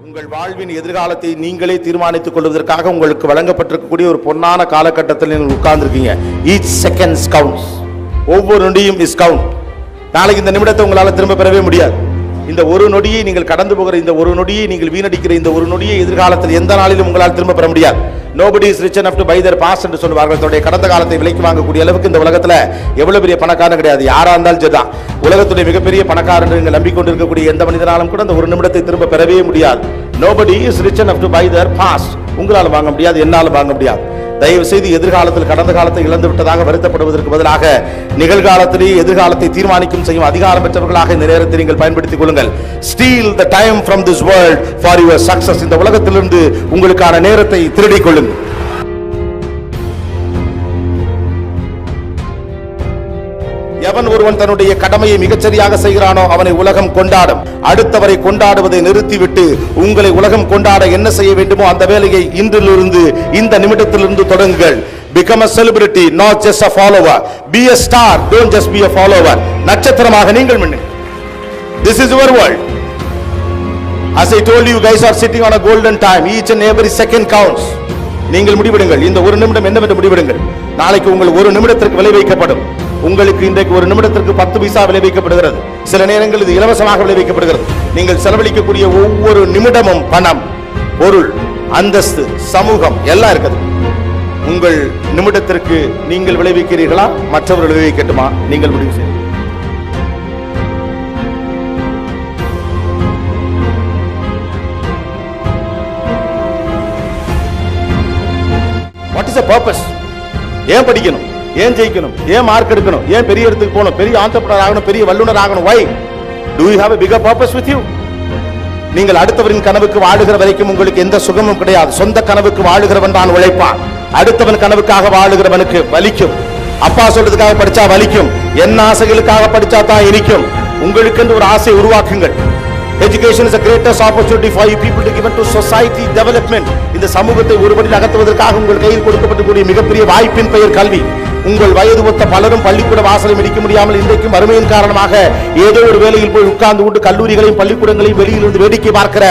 உங்கள் வாழ்வின் எதிர்காலத்தை நீங்களே தீர்மானித்துக் கொள்வதற்காக உங்களுக்கு வழங்கப்பட்டிருக்கக்கூடிய ஒரு பொன்னான காலகட்டத்தில் நீங்கள் உட்கார்ந்துருக்கீங்க. Each second counts. ஒவ்வொரு நொடியும் இஸ் கவுண்ட். நாளைக்கு இந்த நிமிடத்தை உங்களால் திரும்ப பெறவே முடியாது. இந்த ஒரு நொடியை நீங்கள் கடந்து போகிற இந்த ஒரு நொடியை நீங்கள் வீணடிக்கிற இந்த ஒரு நொடியை எதிர்காலத்தில் எந்த நாளிலும் உங்களால் திரும்ப பெற முடியாது. Nobody is rich enough to buy their past என்று சொல்வார்கள். தன்னுடைய கடந்த காலத்தை விலைக்கு வாங்கக்கூடிய அளவுக்கு இந்த உலகத்துல எவ்வளவு பெரிய பணக்காரன் கிடையாது. யாரா இருந்தாலும் சரிதான். உலகத்துடைய மிகப்பெரிய பணக்காரன் என்று நம்பிக்கொண்டிருக்கக்கூடிய எந்த மனிதனாலும் கூட அந்த ஒரு நிமிடத்தை திரும்ப பெறவே முடியாது. Nobody is rich enough to buy their past. உங்களால் வாங்க முடியாது, என்னாலும் வாங்க முடியாது. தயவு செய்து எதிர்காலத்தில் கடந்த காலத்தை இழந்து விட்டதாக வருத்தப்படுவதற்கு பதிலாக நிகழ்காலத்திலேயே எதிர்காலத்தை தீர்மானிக்கும் செய்யும் அதிகாரம் பெற்றவர்களாக இந்த நேரத்தை நீங்கள் பயன்படுத்திக் கொள்ளுங்கள். Steal the time from this world for your success. இந்த உலகத்திலிருந்து உங்களுக்கான நேரத்தை திருடிக் கொள்ளுங்கள். எவன் ஒருவன் தன்னுடைய கடமையை மிகச்சரியாக செய்கிறானோ அவனை உலகம் கொண்டாடும். அடுத்தவரை கொண்டாடுவதை நிறுத்திவிட்டு உங்களை உலகம் கொண்டாட என்ன செய்ய வேண்டுமோ அந்த வேலையை இன்றிலிருந்து இந்த நிமிடத்திலிருந்து தொடங்குங்கள். Become a celebrity, not just a follower. Be a star, don't just be a follower. நட்சத்திரமாக நீங்கள் மின்னுங்கள். This is your world. As I told you, guys are sitting on a golden time. Each and every second counts. நீங்கள் முடிவெடுங்கள். இந்த ஒரு நிமிடம் என்னவென்று முடிவெடுங்கள். நாளைக்கு உங்கள் ஒரு நிமிடத்திற்கு விலை வைக்கப்படும். உங்களுக்கு இன்றைக்கு ஒரு நிமிடத்திற்கு 10 பைசா விலை வைக்கப்படுகிறது. சில நேரங்களில் இது இலவசமாக விலை வைக்கப்படுகிறது. நீங்கள் செலவழிக்கக்கூடிய ஒவ்வொரு நிமிடமும் பணம், பொருள், அந்தஸ்து, சமூகம் எல்லாம் இருக்குது. உங்கள் நிமிடத்திற்கு நீங்கள் விளைவிக்கிறீர்களா, மற்றவர்கள் விளைவிக்கட்டுமா? நீங்கள் முடிவு செய்யுங்கள். What is the purpose? ஏன் படிக்கணும்? ஏன் ஜெயிக்கணும்? ஏன் மார்க் எடுக்கணும்? ஏன் பெரிய இடத்துக்கு போகணும்? பெரிய ஆண்டர்பிரனர் ஆகணும், பெரிய வல்லுநர் ஆகணும்? Why? Do you have a bigger purpose with you? நீங்கள் அடுத்தவரின் கனவுக்கு வாழுகிற வரைக்கும் உங்களுக்கு எந்த சுகமும் கிடையாது. சொந்த கனவுக்கு வாழுகிறவன் தான் உழைப்பான். அடுத்தவன் கனவுக்காக வாழுகிறவனுக்கு வலிக்கும். அப்பா சொல்றதுக்காக படிச்சா வலிக்கும். என்ன ஆசைகளுக்காக படிச்சா தான் இனிக்கும். உங்களுக்கு என்று ஒரு ஆசை உருவாக்குங்கள். Education is the greatest opportunity for you people to give to society development. இந்த சமூகத்தை ஒருபடி நகர்த்துவதற்காக உங்கள் கையில் கொடுக்கப்பட்டக்கூடிய மிகப்பெரிய வாய்ப்பின் பெயர் கல்வி. உங்கள் வயது ஒத்த பலரும் பள்ளிக்கூட வாசலை மிதிக்க முடியாமல் இன்றைக்கும் வறுமையின் காரணமாக ஏதோ ஒரு வேலையில் போய் உட்கார்ந்து விட்டு கல்லூரிகளையும் பள்ளிக்கூடங்களையும் வெளியிலிருந்து வேடிக்கை பார்க்கிற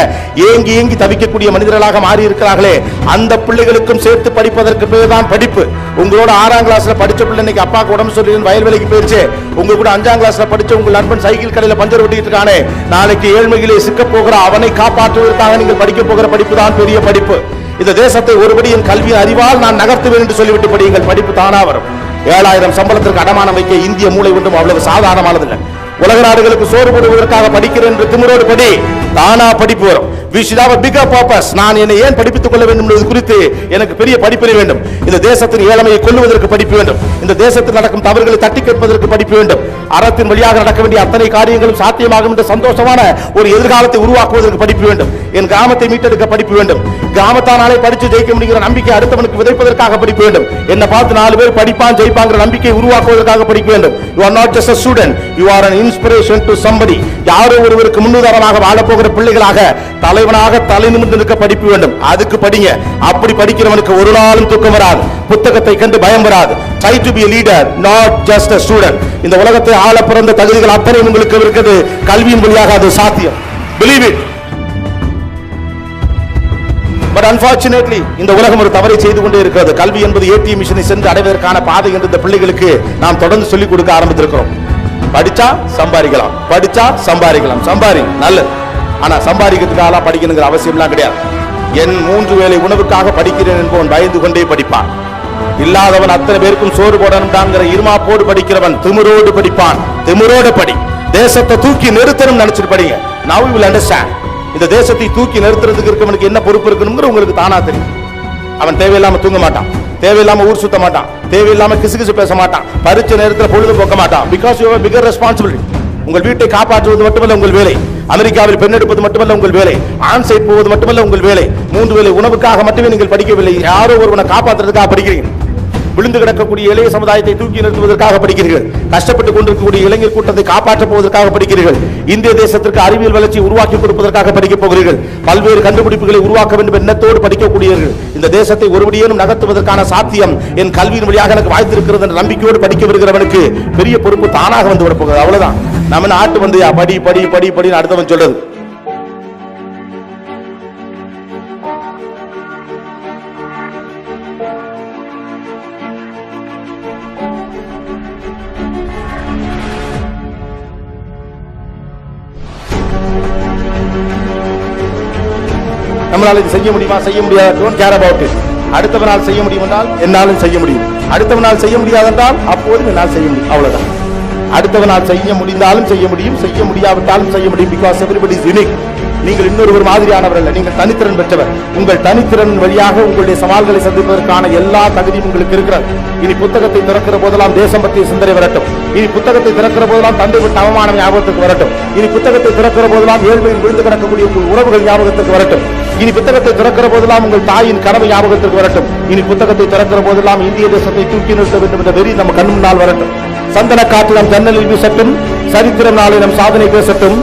ஏங்கி ஏங்கி தவிக்கக்கூடிய மனிதர்களாக மாறி இருக்கிறார்களே, அந்த பிள்ளைகளுக்கும் சேர்த்து படிப்பதற்கு பேர் தான் படிப்பு. உங்களோட 6ஆம் கிளாஸ்ல படிச்ச பிள்ளை இன்னைக்கு அப்பாக்கு உடம்பு சொல்லி வயல் வேலைக்கு போயிருச்சு. உங்க கூட 5ஆம் கிளாஸ்ல படிச்ச உங்கள் நண்பன் சைக்கிள் கடையில பஞ்சர் ஒட்டிட்டு இருக்கானே, நாளைக்கு ஏழ்மையிலே சிக்க போகிற அவனை காப்பாற்றுவதற்காக நீங்கள் படிக்க போகிற படிப்பு தான் பெரிய படிப்பு. இந்த தேசத்தை ஒருபடி என் கல்வி அறிவால் நான் நகர்த்துவேன் என்று சொல்லிவிட்டு படியுங்கள். படிப்பு தானா வரும். 7000 சம்பளத்திற்கு அடமானம் வைக்க இந்திய மூளை ஒன்றும் அவ்வளவு சாதாரணமானதில்லை. உலக நாடுகளுக்கு சோறு போடுவதற்காக படிக்கிறேன் என்று திமிரோடு படி, தானா படிப்பு வரும். We should have a bigger purpose. நான் என்னை ஏன் படிப்பித்துக் கொள்ள வேண்டும் என்பது குறித்து எனக்கு பெரிய படிப்பினை வேண்டும். இந்த தேசத்தின் ஏழ்மையை கொல்லுவதற்கு படிப்பு வேண்டும். இந்த தேசத்தில் நடக்கும் தவறுகளை தட்டி கேட்பதற்கு படிப்பு வேண்டும். அறத்தின் வழியாக நடக்க வேண்டிய அத்தனை காரியங்களும் சாத்தியமாகும் என்ற சந்தோஷமான ஒரு எதிர்காலத்தை உருவாக்குவதற்கு படிப்பு வேண்டும். என் கிராமத்தை மீட்டெடுக்க படிப்பு வேண்டும். கிராமத்தானாலே படித்து ஜெயிக்க முடிகிற நம்பிக்கை அடுத்தவனுக்கு விதைப்பதற்காக படிப்பு வேண்டும். என்ன பார்த்து 4 பேர் படிப்பான் ஜெயிப்பாங்கிற நம்பிக்கை உருவாக்குவதற்காக படிக்க வேண்டும். You are not just a student, you are an inspiration to somebody. யாரோ ஒருவருக்கு முன்னுதாரணமாக வாழப்போகிற பிள்ளைகளாக தலைவனாக தலை நிமிர்ந்து நிற்க படிப்பு வேண்டும். அதுக்கு படிங்க. அப்படி படிக்கிறவனுக்கு ஒரு நாளும் தூக்கம் வராது. புத்தகத்தை கண்டு பயம் வராது. Try to be a leader, not just a student. இந்த உலகத்தை ஆள பிறந்த தகுதிகள் அத்தனை உங்களுக்கு இருக்குது. கல்வியின் வழியாக அது சாத்தியம். Believe it. But unfortunately இந்த உலகம் ஒரு தவறை செய்து கொண்டே இருக்கிறது. கல்வி என்பது ATM மிஷனை சென்று அடைவதற்கான பாதை என்று இந்த பிள்ளைகளுக்கு நாம் தொடர்ந்து சொல்லிக் கொடுக்க ஆரம்பித்திருக்கிறோம். படிச்சா சம்பாதிக்கலாம், படிச்சா சம்பாதிக்கலாம், சம்பாதி நல்லது. ஆனா சம்பாதிக்கிறதுக்காக படிக்கணுங்கிற அவசியம்லாம் கிடையாது. என் 3 வேளை உணவுக்காக படிக்கிறேன் என்பவன் பயந்து கொண்டே படிப்பான். இல்லாதவன் அத்தனை பேருக்கும் சோறு போடணும்டாங்கிற இருமாப்போடு படிக்கிறவன் திமிரோடு படிப்பான். திமிரோடு படி. தேசத்தை தூக்கி நிறுத்தணும் நினைச்சிட்டு படிங்க. Now you will understand. இந்த தேசத்தை தூக்கி நிறுத்துறதுக்கு இருக்கவனுக்கு என்ன பொறுப்பு இருக்கணும்ங்கிற உங்களுக்கு தானா தெரியும். அவன் தேவையில்லாம தூங்க மாட்டான், தேவையில்லாம ஊர் சுத்த மாட்டான், தேவையில்லாம கிசுகிசு பேச மாட்டான், பரீட்சை நேரத்தில் பொழுது போக்க மாட்டான். Because you have bigger responsibility. உங்கள் வீட்டை காப்பாற்றுவது மட்டுமல்ல உங்கள் வேலை. அமெரிக்காவில் பெண் எடுப்பது மட்டுமல்ல உங்கள் வேலை. ஆன் சைட் போவது மட்டுமல்ல உங்கள் வேலை. 3 வேளை உணவுக்காக மட்டுமே நீங்கள் படிக்கவில்லை. யாரோ ஒருவனை காப்பாற்றுறதுக்காக படிக்கிறீங்க. விழுந்து கிடக்கக்கூடிய இளைய சமுதாயத்தை தூக்கி நிறுத்துவதற்காக படிக்கிறீர்கள். கஷ்டப்பட்டுக் கொண்டிருக்கக்கூடிய இளைஞர் கூட்டத்தை காப்பாற்றப் போவதற்காக படிக்கிறீர்கள். இந்திய தேசத்திற்கு அறிவியல் வளர்ச்சி உருவாக்கி கொடுப்பதற்காக படிக்கப் போகிறீர்கள். பல்வேறு கண்டுபிடிப்புகளை உருவாக்க வேண்டும் எண்ணத்தோடு படிக்கக்கூடியவர்கள். இந்த தேசத்தை ஒருபடியேனும் நகர்த்துவதற்கான சாத்தியம் என் கல்வியின் வழியாக எனக்கு வாய்த்திருக்கிறது என்ற நம்பிக்கையோடு படிக்க வருகிறவனுக்கு பெரிய பொறுப்பு தானாக வந்து விட போகிறது. அவ்வளவுதான். நம்ம நாட்டு வந்து படி படி படி படின்னு அடுத்தவன் சொல்றது. நம்மளால இது செய்ய முடியுமா, செய்ய முடியாது, டோன்ட் கேர் அபவுட் இட். அடுத்தவனால் செய்ய முடியும் என்றால் என்னாலும் செய்ய முடியும். அடுத்தவனால் செய்ய முடியாதென்றால் அப்போதும் என்னால் செய்ய முடியும். அவ்வளவுதான். அடுத்தவனால் செய்ய முடிந்தாலும் செய்ய முடியும், செய்ய முடியாவிட்டாலும் செய்ய முடியும். Because everybody is unique. நீங்கள் இன்னொரு மாதிரியானவர் அல்ல, நீங்கள் தனித்திறன் பெற்றவர். உங்கள் தனித்திறன் வழியாக உங்களுடைய சவால்களை சந்திப்பதற்கான எல்லா தகுதியும் உங்களுக்கு இருக்கிறது. இனி புத்தகத்தை திறக்கிற போதெல்லாம் தேசம் பற்றிய சிந்தனை வரட்டும். இனி புத்தகத்தை திறக்கிற போதெல்லாம் தந்தை விட்ட அவமானம் ஞாபகத்துக்கு வரட்டும். இனி புத்தகத்தை திறக்கிற போதெல்லாம் ஏழ்மையில் விழுந்து கிடக்கக்கூடிய உங்கள் உறவுகள் ஞாபகத்திற்கு வரட்டும். இனி புத்தகத்தை திறக்கிற போதெல்லாம் உங்கள் தாயின் கனவு ஞாபகத்திற்கு வரட்டும். இனி புத்தகத்தை திறக்கிற போதெல்லாம் இந்திய தேசத்தை தூக்கி நிறுத்த வேண்டும் என்ற வெறி நம்ம கண் முன்னால் வரட்டும். சந்தன காற்று நம் ஜன்னலில் வீசட்டும், சரித்திரம் நாளை நம் சாதனை பேசட்டும்.